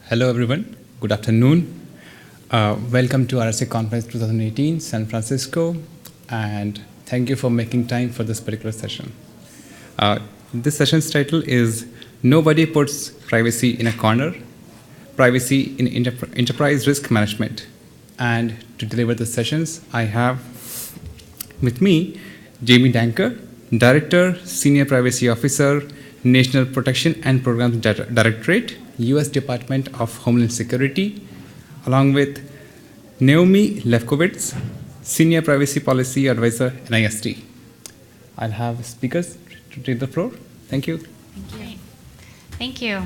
Hello, everyone. Good afternoon. Welcome to RSA Conference 2018, San Francisco, and thank you for making time for this particular session. This session's title is Nobody Puts Privacy in a Corner, Privacy in Enterprise Risk Management. And to deliver the sessions, I have with me Jamie Danker, Director, Senior Privacy Officer, National Protection and Programs Directorate, U.S. Department of Homeland Security, along with Naomi Lefkowitz, Senior Privacy Policy Advisor, NIST. I'll have speakers to take the floor. Thank you. Thank you. Thank you.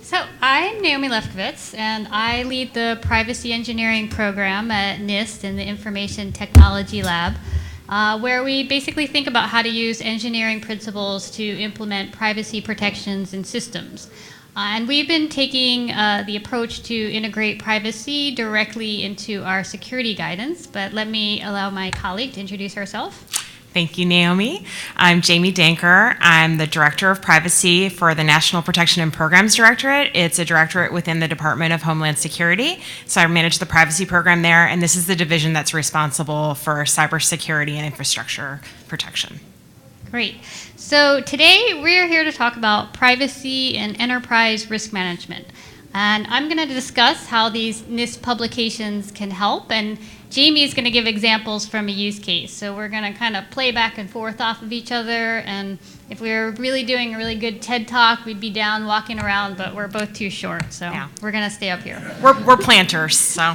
So I'm Naomi Lefkowitz, and I lead the Privacy Engineering Program at NIST in the Information Technology Lab, where we basically think about how to use engineering principles to implement privacy protections in systems. And we've been taking the approach to integrate privacy directly into our security guidance, but let me allow my colleague to introduce herself. Thank you, Naomi. I'm Jamie Danker. I'm the Director of Privacy for the National Protection and Programs Directorate. It's a directorate within the Department of Homeland Security. So I manage the privacy program there, and this is the division that's responsible for cybersecurity and infrastructure protection. Great. So today we're here to talk about privacy and enterprise risk management. And I'm going to discuss how these NIST publications can help, and Jamie is going to give examples from a use case. So we're going to kind of play back and forth off of each other, and if we were really doing a really good TED Talk, we'd be down walking around, but we're both too short, so yeah. We're going to stay up here. We're planters, so.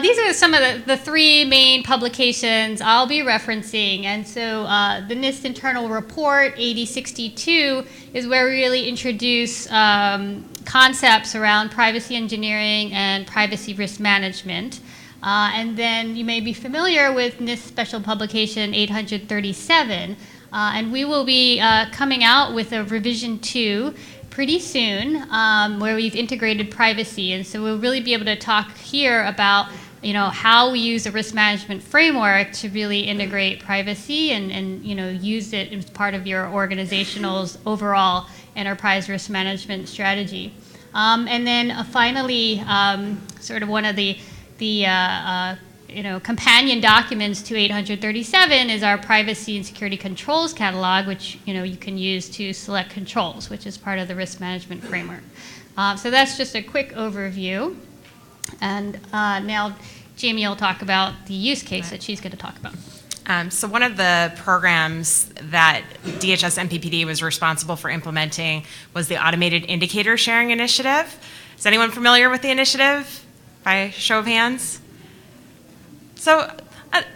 These are some of the three main publications I'll be referencing. And so the NIST internal report, 8062, is where we really introduce concepts around privacy engineering and privacy risk management. And then you may be familiar with NIST special publication 837. And we will be coming out with a revision 2 pretty soon, where we've integrated privacy, and so we'll really be able to talk here about how we use a risk management framework to really integrate privacy and use it as part of your organizational's overall enterprise risk management strategy. And then finally, sort of one of the companion documents to 837 is our privacy and security controls catalog, which you can use to select controls, which is part of the risk management framework. So that's just a quick overview. And now Jamie will talk about the use case that she's going to talk about. So one of the programs that DHS MPPD was responsible for implementing was the Automated Indicator Sharing Initiative. Is anyone familiar with the initiative? By show of hands? So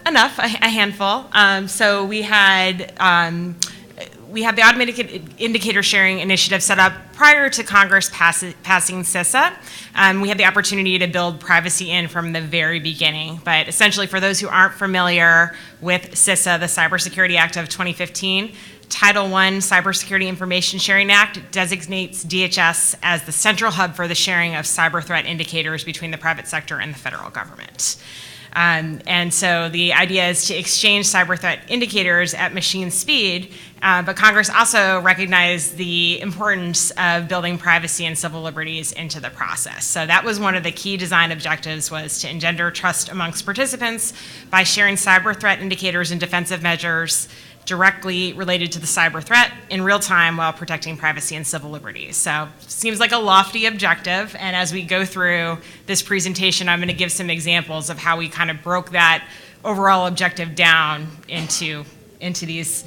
enough, a handful. So we had the Automated Indicator Sharing Initiative set up prior to Congress passing CISA. We had the opportunity to build privacy in from the very beginning. But essentially, for those who aren't familiar with CISA, the Cybersecurity Act of 2015, Title I Cybersecurity Information Sharing Act designates DHS as the central hub for the sharing of cyber threat indicators between the private sector and the federal government. And so the idea is to exchange cyber threat indicators at machine speed, but Congress also recognized the importance of building privacy and civil liberties into the process. So that was one of the key design objectives, was to engender trust amongst participants by sharing cyber threat indicators and defensive measures directly related to the cyber threat in real time while protecting privacy and civil liberties. So seems like a lofty objective, and as we go through this presentation, I'm going to give some examples of how we kind of broke that overall objective down into these,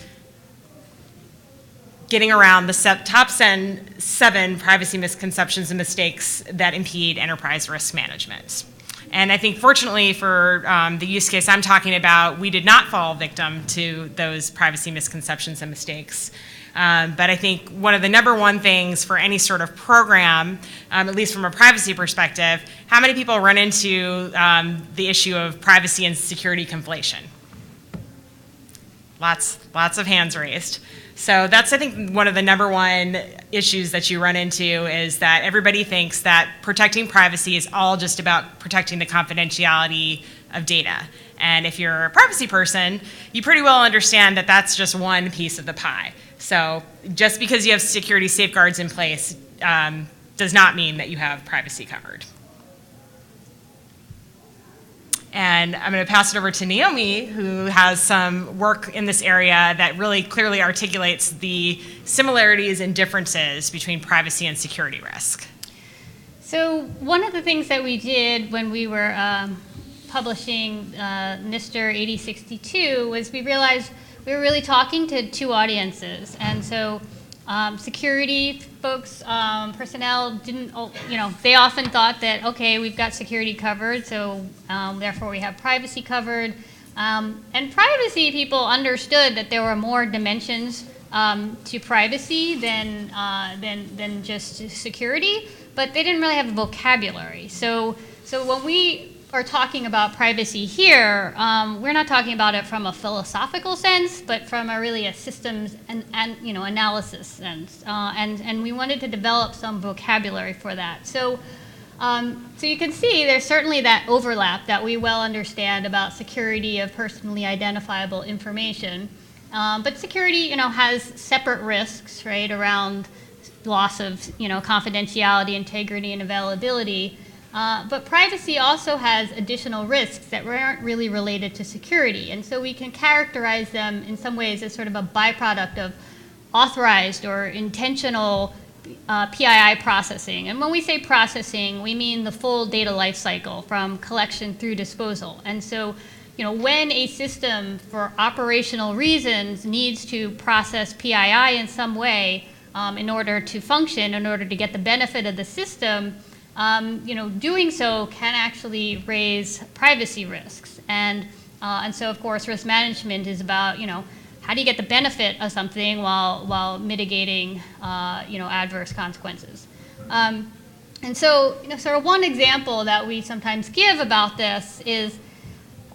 getting around the top 7 privacy misconceptions and mistakes that impede enterprise risk management. And I think, fortunately for the use case I'm talking about, we did not fall victim to those privacy misconceptions and mistakes. But I think one of the number one things for any sort of program, at least from a privacy perspective, how many people run into the issue of privacy and security conflation? Lots of hands raised. So that's, I think, one of the number one issues that you run into, is that everybody thinks that protecting privacy is all just about protecting the confidentiality of data. And if you're a privacy person, you pretty well understand that that's just one piece of the pie. So just because you have security safeguards in place does not mean that you have privacy covered. And I'm going to pass it over to Naomi, who has some work in this area that really clearly articulates the similarities and differences between privacy and security risk. So one of the things that we did when we were publishing NIST 8062 was we realized we were really talking to two audiences. And so security folks, personnel didn't, they often thought that, okay, we've got security covered, so therefore we have privacy covered. And privacy people understood that there were more dimensions to privacy than just security, but they didn't really have a vocabulary. So when we are talking about privacy here, we're not talking about it from a philosophical sense, but from a systems and analysis sense. And we wanted to develop some vocabulary for that. So you can see there's certainly that overlap that we well understand about security of personally identifiable information. But security, has separate risks, right, around loss of, confidentiality, integrity, and availability. But privacy also has additional risks that aren't really related to security. And so we can characterize them in some ways as sort of a byproduct of authorized or intentional PII processing. And when we say processing, we mean the full data lifecycle from collection through disposal. And so, when a system for operational reasons needs to process PII in some way in order to function, in order to get the benefit of the system, doing so can actually raise privacy risks. And so, of course, risk management is about, how do you get the benefit of something while mitigating, adverse consequences. And so, sort of one example that we sometimes give about this is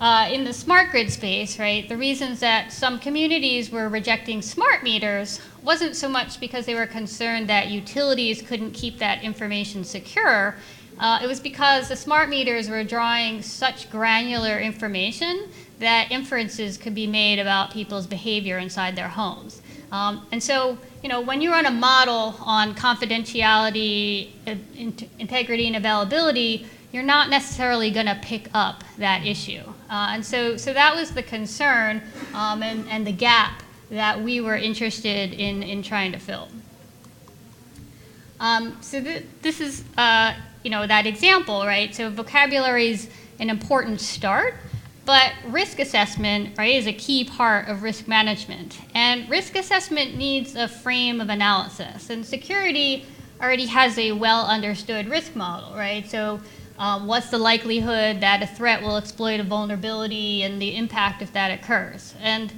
in the smart grid space, right? The reasons that some communities were rejecting smart meters wasn't so much because they were concerned that utilities couldn't keep that information secure. It was because the smart meters were drawing such granular information that inferences could be made about people's behavior inside their homes. And so, when you run a model on confidentiality, integrity, and availability, you're not necessarily going to pick up that issue. And so that was the concern and the gap that we were interested in trying to fill. This is, that example, right? So vocabulary is an important start, but risk assessment, right, is a key part of risk management. And risk assessment needs a frame of analysis. And security already has a well understood risk model, right? So what's the likelihood that a threat will exploit a vulnerability and the impact if that occurs? And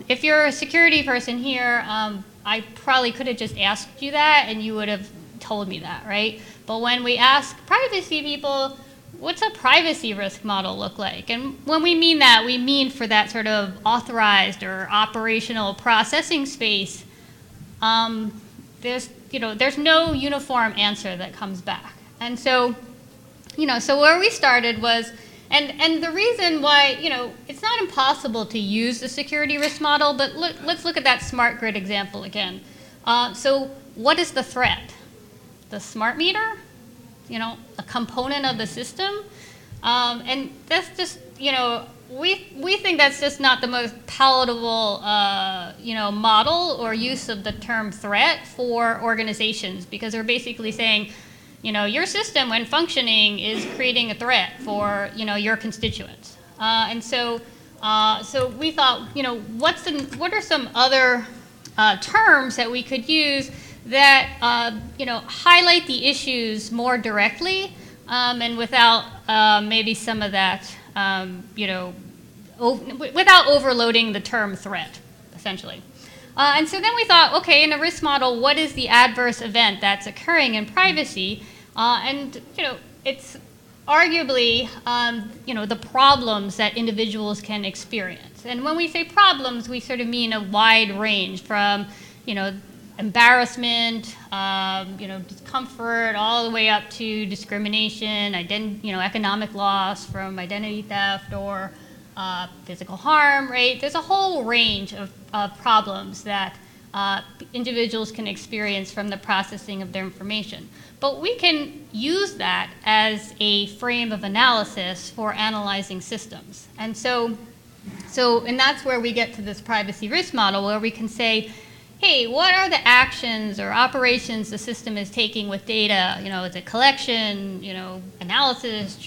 if you're a security person here, I probably could have just asked you that and you would have told me that, right? But when we ask privacy people, what's a privacy risk model look like? And when we mean that, we mean for that sort of authorized or operational processing space, there's no uniform answer that comes back. And so, so where we started was, and the reason why, it's not impossible to use the security risk model, but let's look at that smart grid example again. So what is the threat? The smart meter? A component of the system? And that's just, we think that's just not the most palatable, model or use of the term threat for organizations, because they're basically saying, your system, when functioning, is creating a threat for, your constituents. And so we thought, what are some other terms that we could use that, highlight the issues more directly and without maybe some of that, without overloading the term threat, essentially. And so then we thought, okay, in a risk model, what is the adverse event that's occurring in privacy? And it's arguably, the problems that individuals can experience. And when we say problems, we sort of mean a wide range from, embarrassment, discomfort, all the way up to discrimination, economic loss from identity theft, or physical harm, right? There's a whole range of problems that individuals can experience from the processing of their information. But we can use that as a frame of analysis for analyzing systems. And and that's where we get to this privacy risk model, where we can say, hey, what are the actions or operations the system is taking with data? Is it collection, analysis,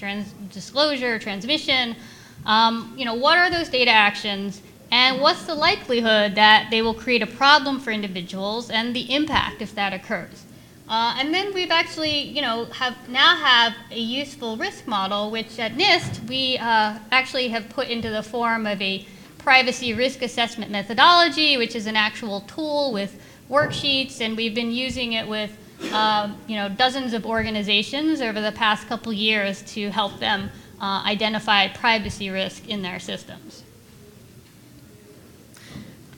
disclosure, transmission? What are those data actions? And what's the likelihood that they will create a problem for individuals and the impact if that occurs? And then we've actually, have a useful risk model, which at NIST we actually have put into the form of a privacy risk assessment methodology, which is an actual tool with worksheets, and we've been using it with dozens of organizations over the past couple years to help them identify privacy risk in their systems.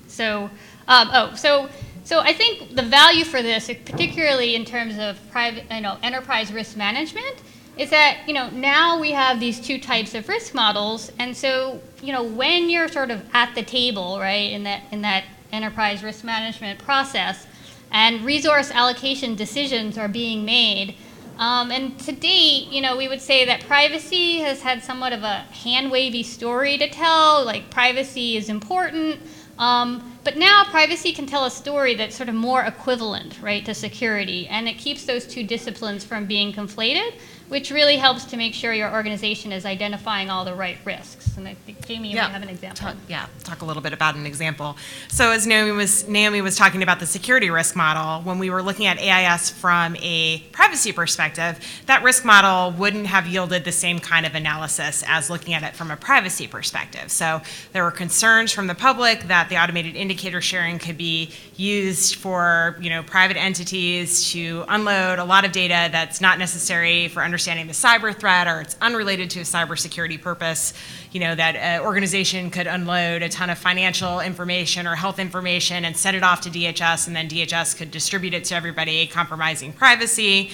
So I think the value for this, particularly in terms of enterprise risk management, is that now we have these two types of risk models, and so when you're sort of at the table, right, in that enterprise risk management process, and resource allocation decisions are being made. And to date, we would say that privacy has had somewhat of a hand-wavy story to tell, like privacy is important. But now privacy can tell a story that's sort of more equivalent, right, to security, and it keeps those two disciplines from being conflated, which really helps to make sure your organization is identifying all the right risks. And I think, Jamie, you might have an example. Talk a little bit about an example. So as Naomi was talking about the security risk model, when we were looking at AIS from a privacy perspective, that risk model wouldn't have yielded the same kind of analysis as looking at it from a privacy perspective. So there were concerns from the public that the automated indicator sharing could be used for private entities to unload a lot of data that's not necessary for understanding the cyber threat, or it's unrelated to a cybersecurity purpose. That an organization could unload a ton of financial information or health information and send it off to DHS, and then DHS could distribute it to everybody, compromising privacy.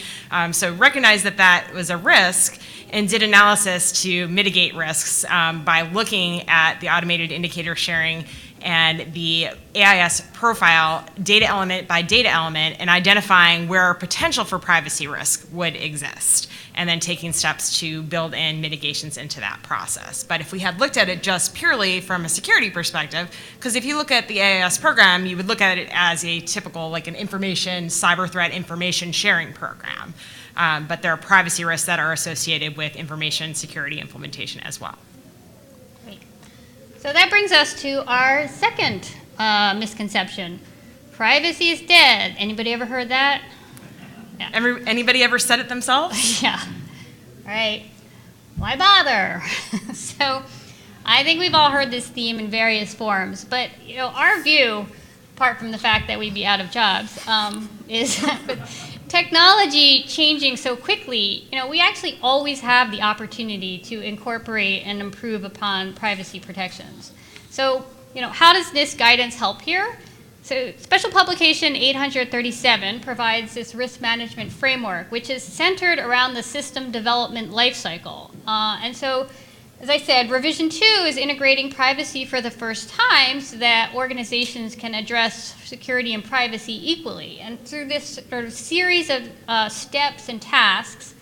So recognize that was a risk and did analysis to mitigate risks by looking at the automated indicator sharing and the AIS profile data element by data element and identifying where potential for privacy risk would exist, and then taking steps to build in mitigations into that process. But if we had looked at it just purely from a security perspective, because if you look at the AIS program, you would look at it as a typical, like an cyber threat information sharing program. But there are privacy risks that are associated with information security implementation as well. Great. So that brings us to our second misconception. Privacy is dead. Anybody ever heard that? Yeah. Anybody ever said it themselves? Yeah. All right. Why bother? So I think we've all heard this theme in various forms, but our view, apart from the fact that we'd be out of jobs, is that with technology changing so quickly, we actually always have the opportunity to incorporate and improve upon privacy protections. So, how does this guidance help here? So Special Publication 837 provides this risk management framework, which is centered around the system development lifecycle. And so, as I said, Revision 2 is integrating privacy for the first time so that organizations can address security and privacy equally. And through this sort of series of steps and tasks,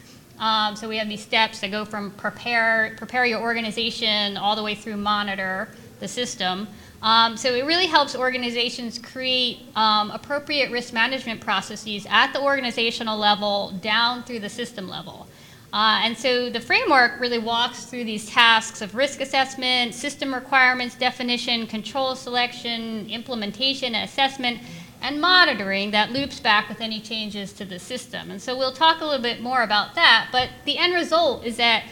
so we have these steps that go from prepare your organization all the way through monitor the system. So it really helps organizations create appropriate risk management processes at the organizational level down through the system level. And so the framework really walks through these tasks of risk assessment, system requirements definition, control selection, implementation, assessment, and monitoring that loops back with any changes to the system. And so we'll talk a little bit more about that, but the end result is that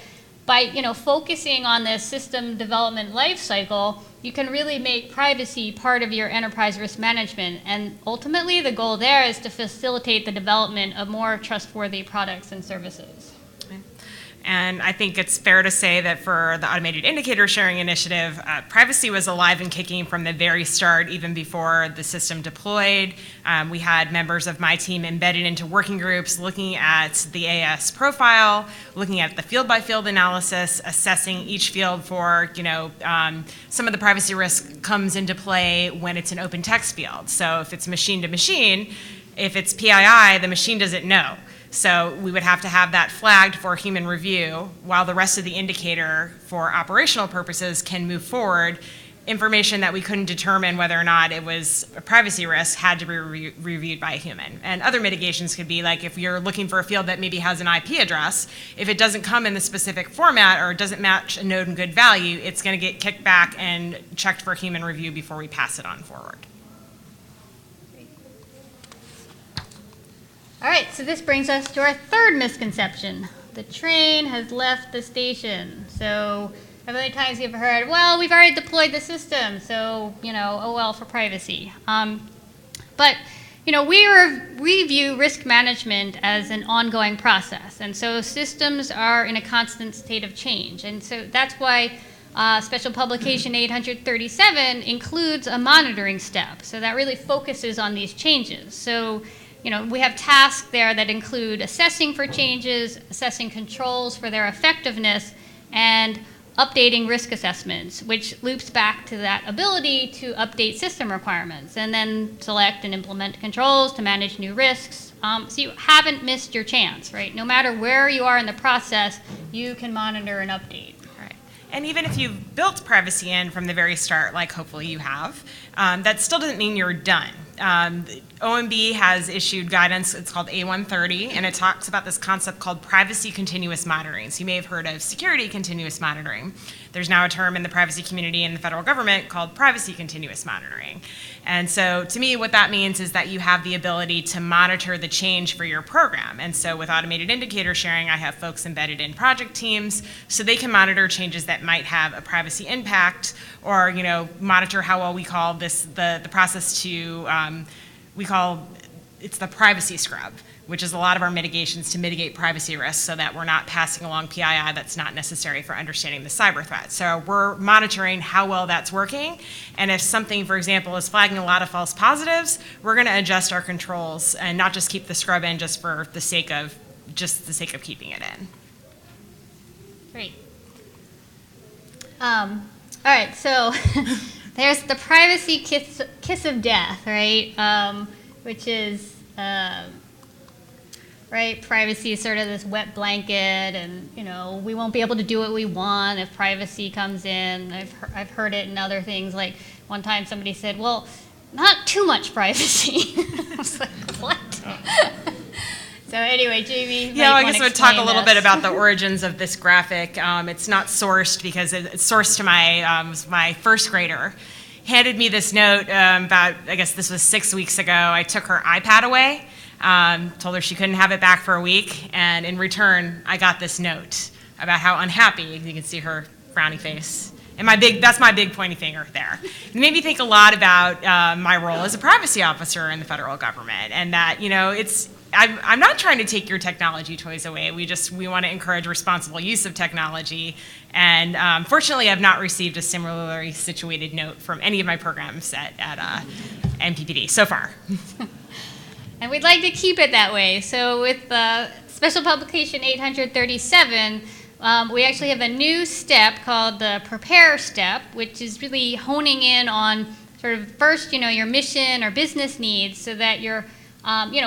by focusing on the system development lifecycle, you can really make privacy part of your enterprise risk management. And ultimately, the goal there is to facilitate the development of more trustworthy products and services. And I think it's fair to say that for the Automated Indicator Sharing Initiative, privacy was alive and kicking from the very start, even before the system deployed. We had members of my team embedded into working groups looking at the AS profile, looking at the field-by-field analysis, assessing each field for, some of the privacy risk comes into play when it's an open text field. So if it's machine to machine, if it's PII, the machine doesn't know. So we would have to have that flagged for human review while the rest of the indicator for operational purposes can move forward. Information that we couldn't determine whether or not it was a privacy risk had to be reviewed by a human. And other mitigations could be like if you're looking for a field that maybe has an IP address, if it doesn't come in the specific format or it doesn't match a node and good value, it's going to get kicked back and checked for human review before we pass it on forward. All right, so this brings us to our third misconception. The train has left the station. So how many times you've heard, well, we've already deployed the system, so, oh well for privacy. But, we view risk management as an ongoing process. And so systems are in a constant state of change. And so that's why Special Publication 837 includes a monitoring step. So that really focuses on these changes. So we have tasks there that include assessing for changes, assessing controls for their effectiveness, and updating risk assessments, which loops back to that ability to update system requirements and then select and implement controls to manage new risks. So you haven't missed your chance, right? No matter where you are in the process, you can monitor and update. Right. And even if you've built privacy in from the very start, like hopefully you have, that still doesn't mean you're done. OMB has issued guidance, it's called A130, and it talks about this concept called privacy continuous monitoring. So you may have heard of security continuous monitoring. There's now a term in the privacy community and the federal government called privacy continuous monitoring. And so to me, what that means is that you have the ability to monitor the change for your program. And so with automated indicator sharing, I have folks embedded in project teams so they can monitor changes that might have a privacy impact or, monitor how well we call this, the process to, it's the privacy scrub, which is a lot of our mitigations to mitigate privacy risks so that we're not passing along PII that's not necessary for understanding the cyber threat. So we're monitoring how well that's working, and if something, for example, is flagging a lot of false positives, we're going to adjust our controls and not just keep the scrub in just for the sake of keeping it in. Great. All right, so there's the privacy kiss of death, right? Which is, right, privacy is sort of this wet blanket, and we won't be able to do what we want if privacy comes in. I've heard it in other things. Like one time somebody said, "Well, not too much privacy." I was like, "What?" So anyway, Jamie. Yeah, I guess I would talk a little bit about the origins of this graphic. It's not sourced because it's sourced to my first grader. Handed me this note about, I guess this was 6 weeks ago. I took her iPad away, told her she couldn't have it back for a week, and in return, I got this note about how unhappy. You can see her frowny face. And that's my big pointy finger there. It made me think a lot about my role as a privacy officer in the federal government, and that, I'm not trying to take your technology toys away. We want to encourage responsible use of technology. And fortunately, I've not received a similarly situated note from any of my programs at NPPD so far. And we'd like to keep it that way. So with Special Publication 837, we actually have a new step called the Prepare step, which is really honing in on sort of first, your mission or business needs so that you're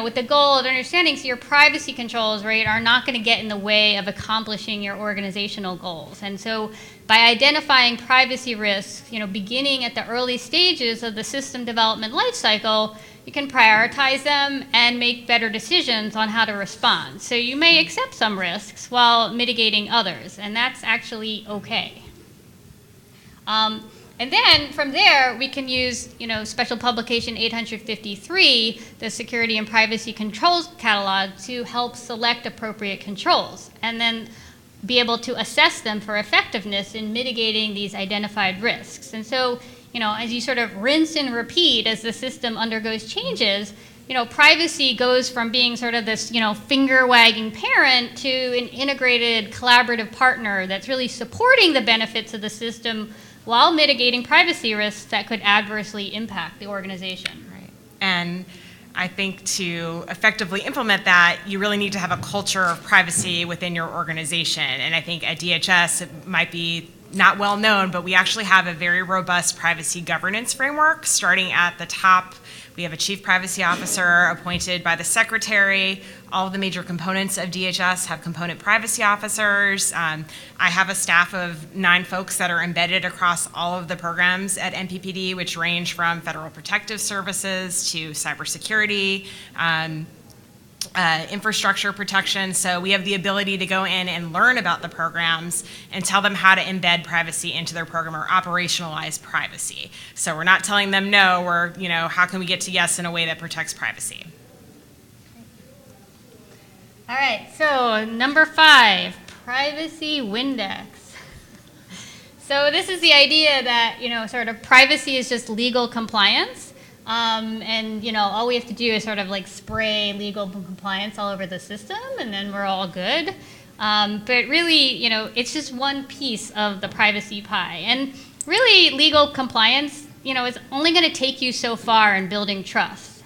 with the goal of understanding so your privacy controls, right, are not going to get in the way of accomplishing your organizational goals. And so by identifying privacy risks, beginning at the early stages of the system development lifecycle, you can prioritize them and make better decisions on how to respond. So you may accept some risks while mitigating others, and that's actually okay. And then from there, we can use, Special Publication 853, the Security and Privacy Controls Catalog, to help select appropriate controls, and then be able to assess them for effectiveness in mitigating these identified risks. And so, as you sort of rinse and repeat as the system undergoes changes, privacy goes from being sort of this, finger-wagging parent to an integrated collaborative partner that's really supporting the benefits of the system while mitigating privacy risks that could adversely impact the organization. Right. And I think to effectively implement that, you really need to have a culture of privacy within your organization. And I think at DHS, it might be not well known, but we actually have a very robust privacy governance framework. Starting at the top, we have a chief privacy officer appointed by the secretary. All of the major components of DHS have component privacy officers. I have a staff of 9 folks that are embedded across all of the programs at NPPD, which range from federal protective services to cybersecurity, infrastructure protection. So we have the ability to go in and learn about the programs and tell them how to embed privacy into their program or operationalize privacy. So we're not telling them no, we're, how can we get to yes in a way that protects privacy? All right, so number 5, Privacy Windex. So this is the idea that, sort of privacy is just legal compliance. And all we have to do is sort of like spray legal compliance all over the system, and then we're all good. But really, it's just one piece of the privacy pie. And really, legal compliance, is only going to take you so far in building trust.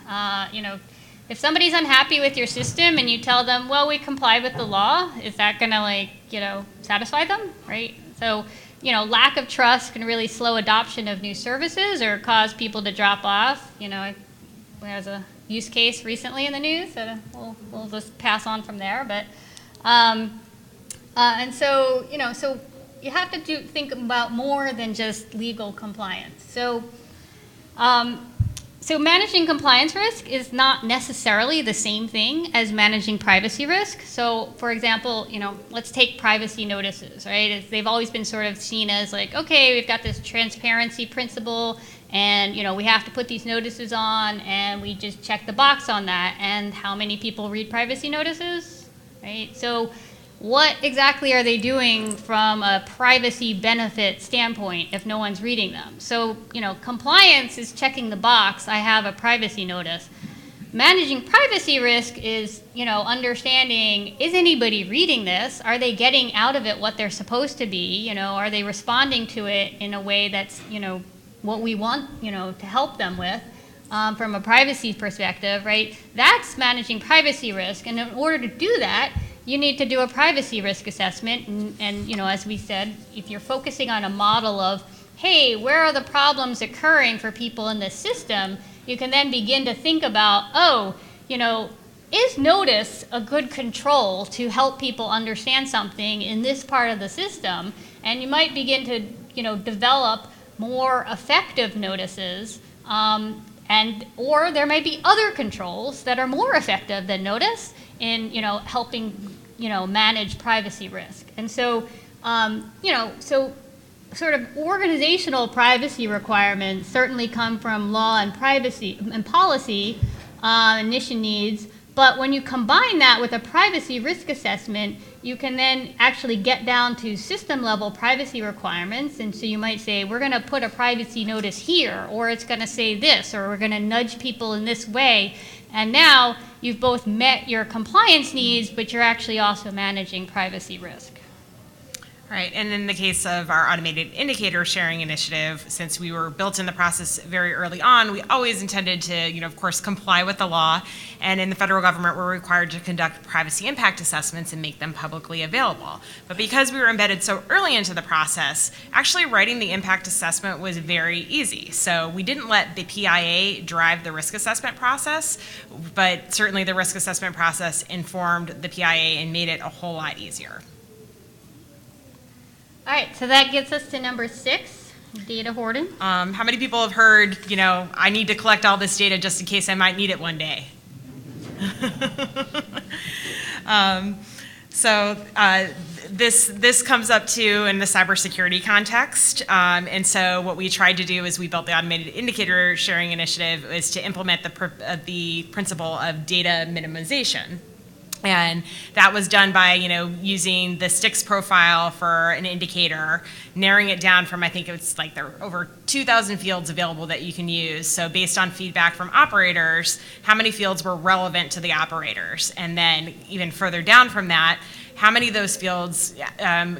If somebody's unhappy with your system and you tell them, well, we comply with the law, is that going to satisfy them, right? So, lack of trust can really slow adoption of new services or cause people to drop off. There's a use case recently in the news that we'll just pass on from there. But and so so you have to think about more than just legal compliance. So. So managing compliance risk is not necessarily the same thing as managing privacy risk. So for example, let's take privacy notices, right? They've always been sort of seen as like, okay, we've got this transparency principle and, we have to put these notices on and we just check the box on that. And how many people read privacy notices, right? So what exactly are they doing from a privacy benefit standpoint if no one's reading them? So, compliance is checking the box, I have a privacy notice. Managing privacy risk is, understanding, is anybody reading this? Are they getting out of it what they're supposed to be? Are they responding to it in a way that's, what we want, to help them with? From a privacy perspective, right? That's managing privacy risk. And in order to do that, you need to do a privacy risk assessment. And as we said, if you're focusing on a model of, hey, where are the problems occurring for people in this system, you can then begin to think about, is notice a good control to help people understand something in this part of the system? And you might begin to, develop more effective notices. Or there might be other controls that are more effective than notice in helping manage privacy risk. And so so sort of organizational privacy requirements certainly come from law and privacy and policy and mission needs. But when you combine that with a privacy risk assessment, you can then actually get down to system level privacy requirements. And so you might say, we're going to put a privacy notice here, or it's going to say this, or we're going to nudge people in this way. And now you've both met your compliance needs, but you're actually also managing privacy risk. Right, and in the case of our automated indicator sharing initiative, since we were built in the process very early on, we always intended to, of course, comply with the law. And in the federal government, we're required to conduct privacy impact assessments and make them publicly available. But because we were embedded so early into the process, actually writing the impact assessment was very easy. So we didn't let the PIA drive the risk assessment process, but certainly the risk assessment process informed the PIA and made it a whole lot easier. All right, so that gets us to number 6, data hoarding. How many people have heard, I need to collect all this data just in case I might need it one day? This comes up too in the cybersecurity context. And so what we tried to do is we built the automated indicator sharing initiative is to implement the principle of data minimization. And that was done by, using the STIX profile for an indicator, narrowing it down from, I think it's like there are over 2,000 fields available that you can use. So based on feedback from operators, how many fields were relevant to the operators? And then even further down from that, how many of those fields,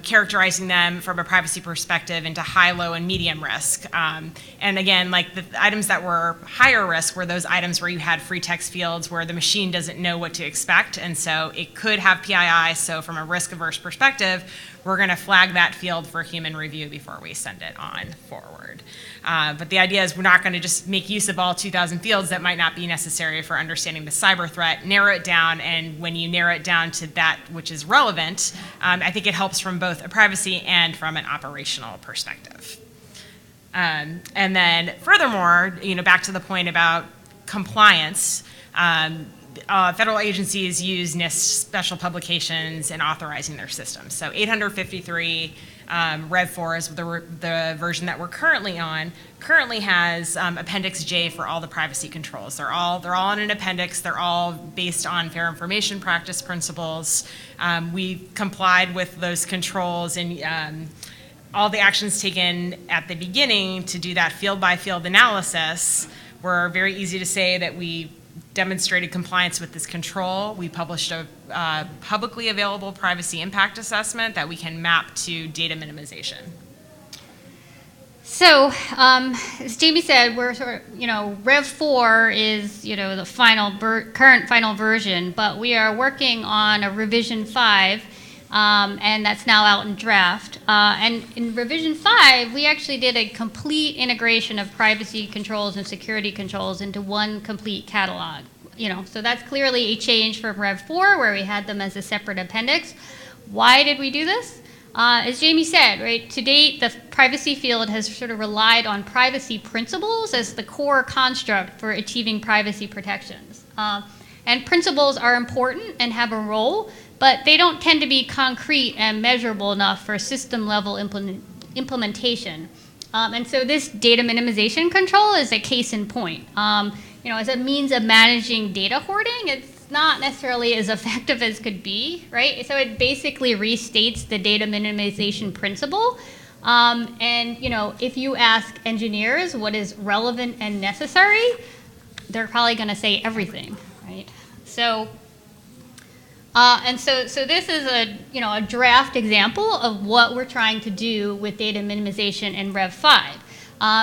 characterizing them from a privacy perspective into high, low, and medium risk. And again, like the items that were higher risk were those items where you had free text fields where the machine doesn't know what to expect, and so it could have PII. So from a risk-averse perspective, we're going to flag that field for human review before we send it on forward. But the idea is we're not going to just make use of all 2,000 fields that might not be necessary for understanding the cyber threat, narrow it down, and when you narrow it down to that which is relevant, I think it helps from both a privacy and from an operational perspective. And then furthermore, back to the point about compliance, federal agencies use NIST special publications in authorizing their systems. So 853 Rev 4 is the version that we're currently on, currently has Appendix J for all the privacy controls. They're all in an appendix. They're all based on fair information practice principles. We complied with those controls and all the actions taken at the beginning to do that field-by-field analysis were very easy to say that we demonstrated compliance with this control. We published a publicly available privacy impact assessment that we can map to data minimization. So, as Jamie said, we're sort of, Rev 4 is, the current final version, but we are working on a revision 5, and that's now out in draft. And in revision 5, we actually did a complete integration of privacy controls and security controls into one complete catalog. So that's clearly a change from Rev 4, where we had them as a separate appendix. Why did we do this? As Jamie said, right, to date, the privacy field has sort of relied on privacy principles as the core construct for achieving privacy protections. And principles are important and have a role, but they don't tend to be concrete and measurable enough for system-level implementation. And so this data minimization control is a case in point. As a means of managing data hoarding, it's not necessarily as effective as could be, right? So it basically restates the data minimization principle. And if you ask engineers what is relevant and necessary, they're probably going to say everything, right? So so this is a draft example of what we're trying to do with data minimization in Rev 5.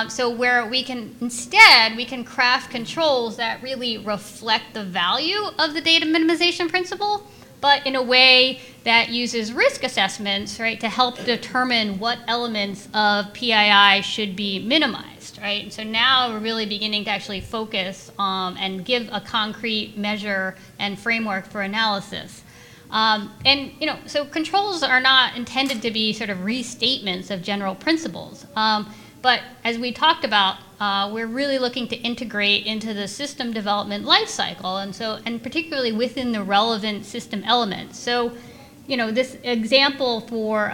So where we can craft controls that really reflect the value of the data minimization principle, but in a way that uses risk assessments, right, to help determine what elements of PII should be minimized, right? And so now we're really beginning to actually focus and give a concrete measure and framework for analysis. So controls are not intended to be sort of restatements of general principles. But as we talked about, we're really looking to integrate into the system development lifecycle, and particularly within the relevant system elements. So, this example for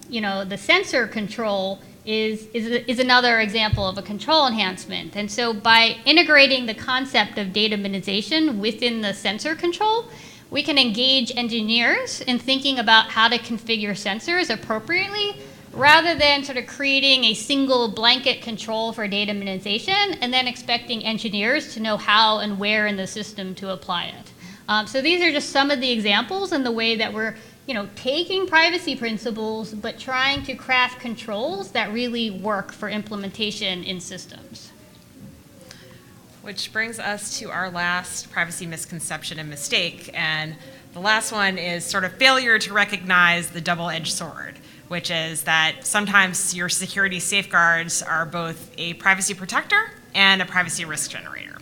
the sensor control is another example of a control enhancement. And so by integrating the concept of data minimization within the sensor control, we can engage engineers in thinking about how to configure sensors appropriately, rather than sort of creating a single blanket control for data minimization and then expecting engineers to know how and where in the system to apply it. So these are just some of the examples in the way that we're taking privacy principles but trying to craft controls that really work for implementation in systems. Which brings us to our last privacy misconception and mistake. And the last one is sort of failure to recognize the double-edged sword, which is that sometimes your security safeguards are both a privacy protector and a privacy risk generator.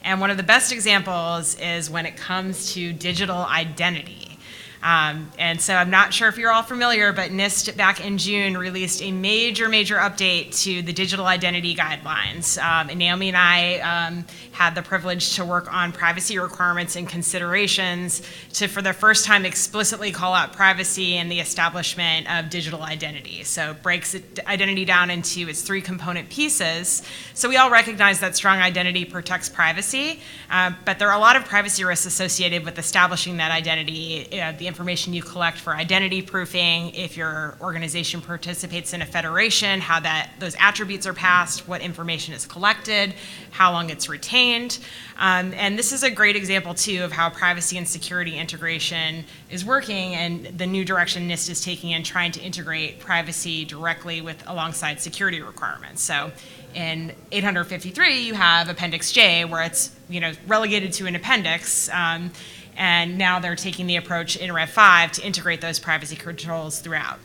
And one of the best examples is when it comes to digital identity. And so I'm not sure if you're all familiar, but NIST back in June released a major update to the digital identity guidelines. And Naomi and I had the privilege to work on privacy requirements and considerations to, for the first time, explicitly call out privacy and the establishment of digital identity. So it breaks identity down into its three component pieces. So we all recognize that strong identity protects privacy, but there are a lot of privacy risks associated with establishing that identity, the information you collect for identity proofing, if your organization participates in a federation, how those attributes are passed, what information is collected, how long it's retained. And this is a great example, too, of how privacy and security integration is working and the new direction NIST is taking in trying to integrate privacy directly alongside security requirements. So in 853, you have Appendix J, where it's relegated to an appendix. And now they're taking the approach in Rev 5 to integrate those privacy controls throughout.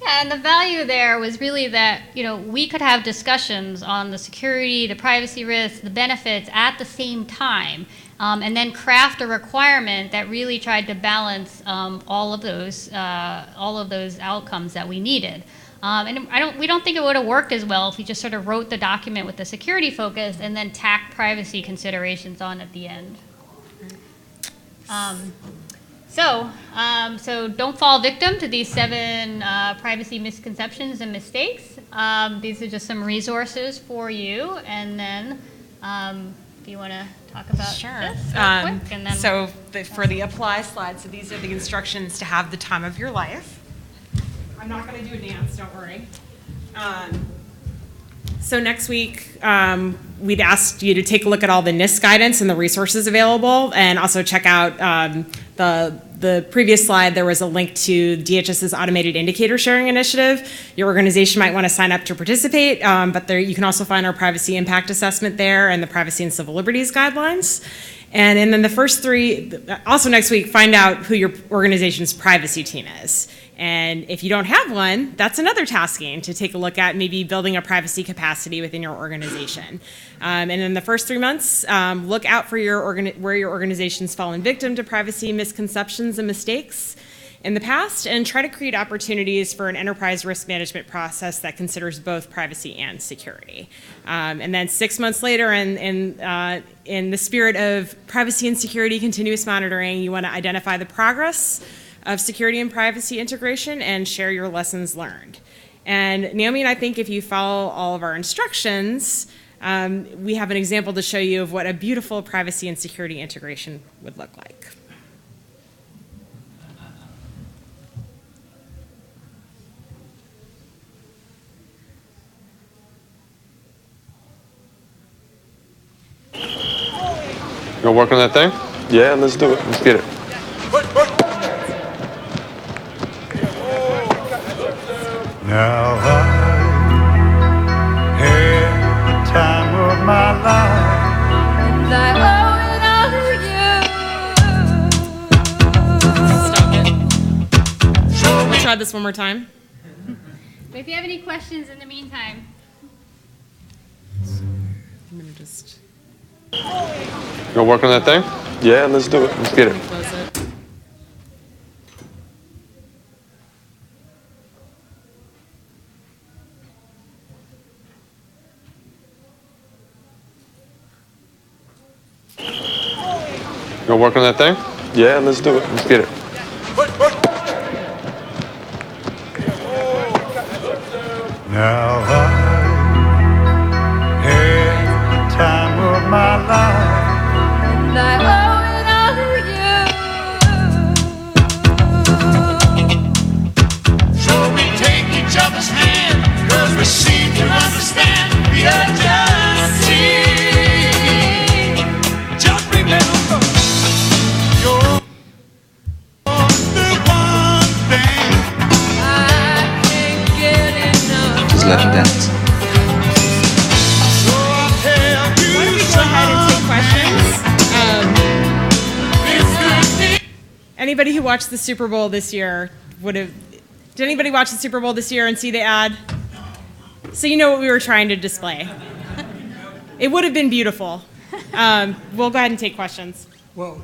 Yeah, and the value there was really that, we could have discussions on the security, the privacy risks, the benefits at the same time, and then craft a requirement that really tried to balance all of those outcomes that we needed. And we don't think it would have worked as well if we just sort of wrote the document with the security focus and then tacked privacy considerations on at the end. So don't fall victim to these 7 privacy misconceptions and mistakes. These are just some resources for you. And then if you want to talk about Sure. this real quick. And then For the apply slide, so these are the instructions to have the time of your life. I'm not going to do a dance, don't worry. So next week, we'd asked you to take a look at all the NIST guidance and the resources available, and also check out the previous slide. There was a link to DHS's automated indicator sharing initiative. Your organization might want to sign up to participate, but you can also find our privacy impact assessment there and the privacy and civil liberties guidelines. And then the first 3, also next week, find out who your organization's privacy team is. And if you don't have one, that's another tasking to take a look at, maybe building a privacy capacity within your organization. And in the first 3 months, look out for where your organization's fallen victim to privacy misconceptions and mistakes in the past, and try to create opportunities for an enterprise risk management process that considers both privacy and security. And then 6 months later, in the spirit of privacy and security continuous monitoring, you want to identify the progress of security and privacy integration and share your lessons learned. And Naomi and I think if you follow all of our instructions, we have an example to show you of what a beautiful privacy and security integration would look like. You gonna work on that thing? Yeah, let's do it. Let's get it. Now I had the time of my life. And I owe it all to you. Stop it. We'll try this one more time. if you have any questions in the meantime. I'm gonna just You gonna work on that thing? Yeah, let's do it. Let's get it. close it. You gonna work on that thing? Yeah, let's do it. Let's get it. Now I had the time of my life. And I owe it all to you. So we take each other's hand, 'cause we seem to understand the urgency. Just remember, you're the one thing I can't get enough. Just let him dance. so I'll tell you. Why don't we go ahead and take questions? It's good. Anybody who watched the Super Bowl this year did anybody watch the Super Bowl this year and see the ad? So you know what we were trying to display. It would have been beautiful. We'll go ahead and take questions. Well,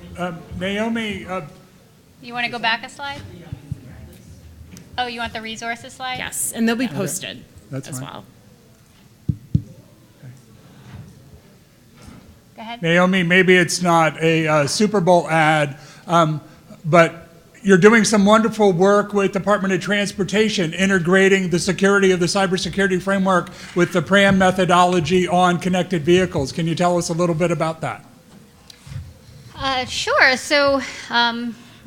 Naomi, You want to go back a slide? Oh, you want the resources slide? Yes, and they'll be posted That's as fine. well. Go ahead. Naomi, maybe it's not a Super Bowl ad, but you're doing some wonderful work with Department of Transportation, integrating the security of the cybersecurity framework with the PRAM methodology on connected vehicles. Can you tell us a little bit about that? Sure. So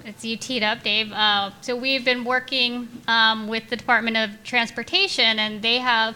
it's you teed up, Dave. So we've been working with the Department of Transportation, and they have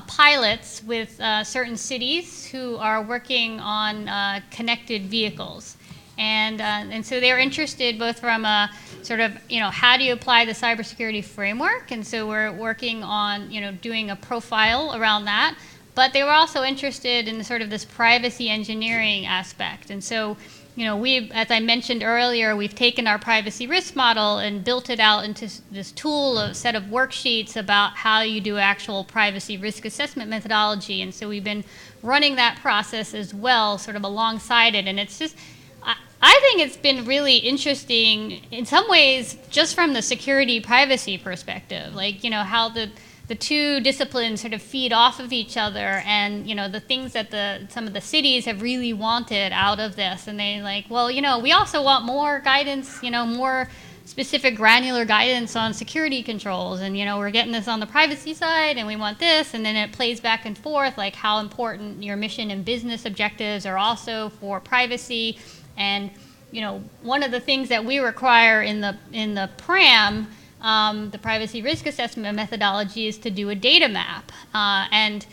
pilots with certain cities who are working on connected vehicles. And so they're interested both from a sort of, how do you apply the cybersecurity framework? And so we're working on, doing a profile around that. But they were also interested in sort of this privacy engineering aspect. And so, as I mentioned earlier, we've taken our privacy risk model and built it out into this tool, a set of worksheets about how you do actual privacy risk assessment methodology. And so we've been running that process as well, sort of alongside it. And it's just, I think it's been really interesting in some ways, just from the security privacy perspective, like, how the two disciplines sort of feed off of each other, and the things that some of the cities have really wanted out of this, and they like, well, we also want more guidance, more specific granular guidance on security controls, and we're getting this on the privacy side, and we want this, and then it plays back and forth, like how important your mission and business objectives are also for privacy. And one of the things that we require in the PRAM, the privacy risk assessment methodology, is to do a data map, and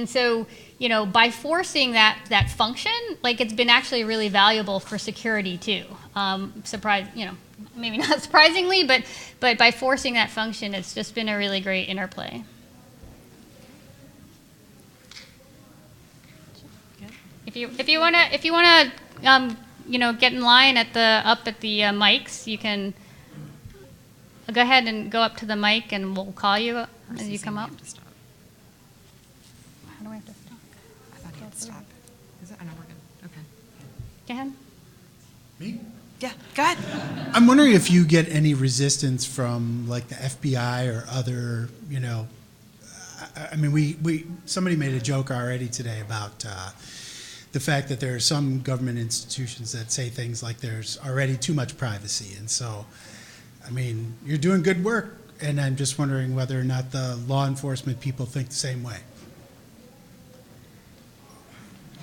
so by forcing that function, like, it's been actually really valuable for security too. Maybe not surprisingly, but by forcing that function, it's just been a really great interplay. If you wanna get in line up at the mics, you can go ahead and go up to the mic, and we'll call you as you come up. How do I have to stop? I thought you had to stop. Is it? I know we're good. Okay. Go ahead. Me? Yeah, go ahead. I'm wondering if you get any resistance from like the FBI or other, I mean, somebody made a joke already today about the fact that there are some government institutions that say things like there's already too much privacy. And so, I mean, you're doing good work, and I'm just wondering whether or not the law enforcement people think the same way.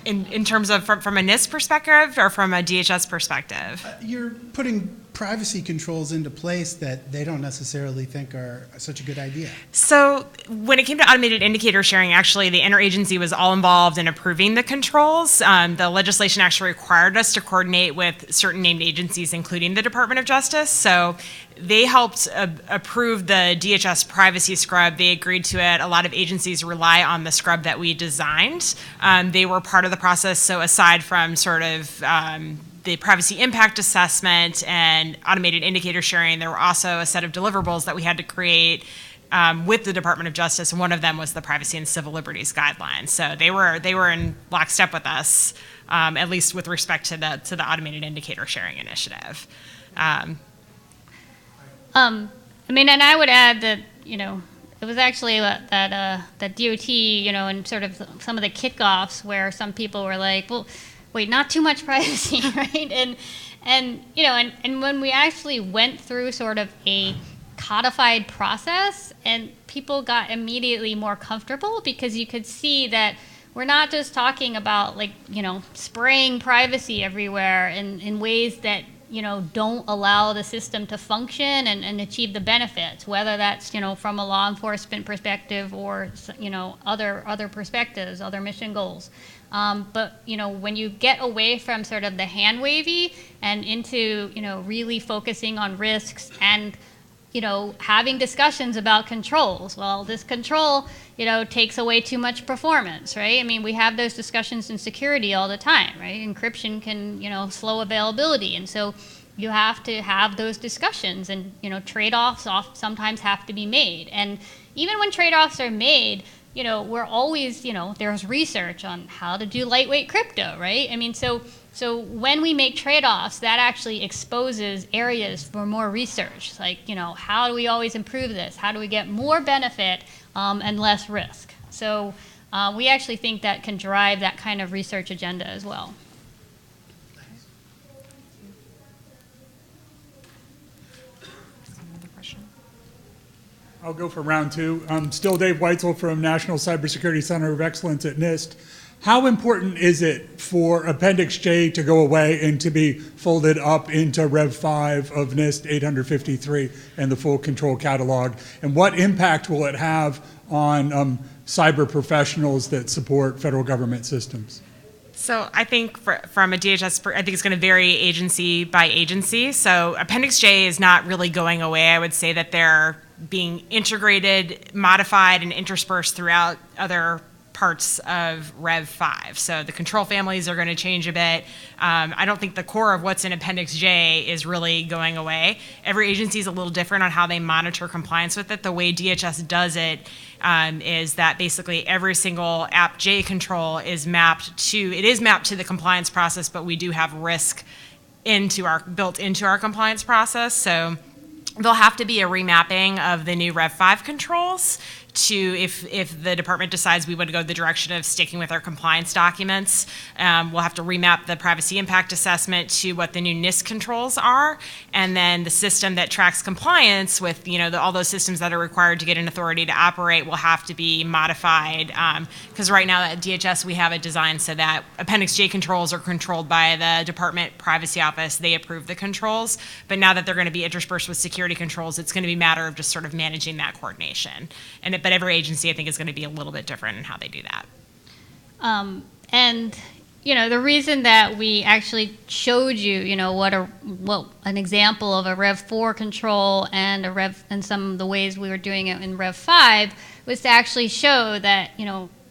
In terms of from a NIST perspective or from a DHS perspective? You're putting privacy controls into place that they don't necessarily think are such a good idea. So when it came to automated indicator sharing, actually the interagency was all involved in approving the controls. The legislation actually required us to coordinate with certain named agencies, including the Department of Justice. So they helped approve the DHS privacy scrub. They agreed to it. A lot of agencies rely on the scrub that we designed. They were part of the process. So aside from sort of the privacy impact assessment and automated indicator sharing, there were also a set of deliverables that we had to create with the Department of Justice, and one of them was the Privacy and Civil Liberties Guidelines. So they were in lockstep with us, at least with respect to the automated indicator sharing initiative. I mean, and I would add that it was actually that DOT, and sort of some of the kickoffs where some people were like, well, wait, not too much privacy, right? And when we actually went through sort of a codified process, and people got immediately more comfortable, because you could see that we're not just talking about spraying privacy everywhere in ways that don't allow the system to function and achieve the benefits, whether that's from a law enforcement perspective or other perspectives, other mission goals. But when you get away from sort of the hand wavy and into really focusing on risks and having discussions about controls. Well, this control, takes away too much performance, right? I mean, we have those discussions in security all the time, right? Encryption can, slow availability. And so you have to have those discussions, and, trade-offs sometimes have to be made. And even when trade-offs are made, we're always, there's research on how to do lightweight crypto, right? I mean, so when we make trade-offs, that actually exposes areas for more research. Like, how do we always improve this? How do we get more benefit and less risk? So we actually think that can drive that kind of research agenda as well. I'll go for round two. Still Dave Weitzel from National Cybersecurity Center of Excellence at NIST. How important is it for Appendix J to go away and to be folded up into Rev 5 of NIST 853 and the full control catalog? And what impact will it have on cyber professionals that support federal government systems? So I think from a DHS, I think it's going to vary agency by agency. So Appendix J is not really going away. I would say that they're being integrated, modified, and interspersed throughout other parts of Rev 5. So the control families are going to change a bit. I don't think the core of what's in Appendix J is really going away. Every agency is a little different on how they monitor compliance with it. The way DHS does it is that basically every single App J control is mapped to the compliance process, but we do have risk built into our compliance process. So there'll have to be a remapping of the new Rev 5 controls to, if the department decides we would go the direction of sticking with our compliance documents, we'll have to remap the privacy impact assessment to what the new NIST controls are, and then the system that tracks compliance with all those systems that are required to get an authority to operate will have to be modified, because right now at DHS we have it designed so that Appendix J controls are controlled by the Department Privacy Office. They approve the controls, but now that they're going to be interspersed with security controls, it's going to be a matter of just sort of managing that coordination. But every agency, I think, is going to be a little bit different in how they do that. And the reason that we actually showed you, what an example of a Rev 4 control and and some of the ways we were doing it in Rev 5 was to actually show that,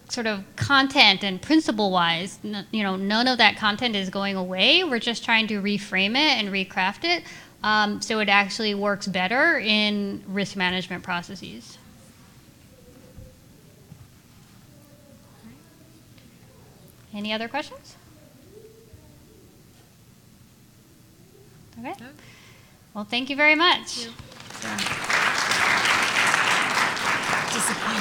sort of content and principle-wise, none of that content is going away. We're just trying to reframe it and recraft it so it actually works better in risk management processes. Any other questions? Okay. Well, thank you very much. Disappointing.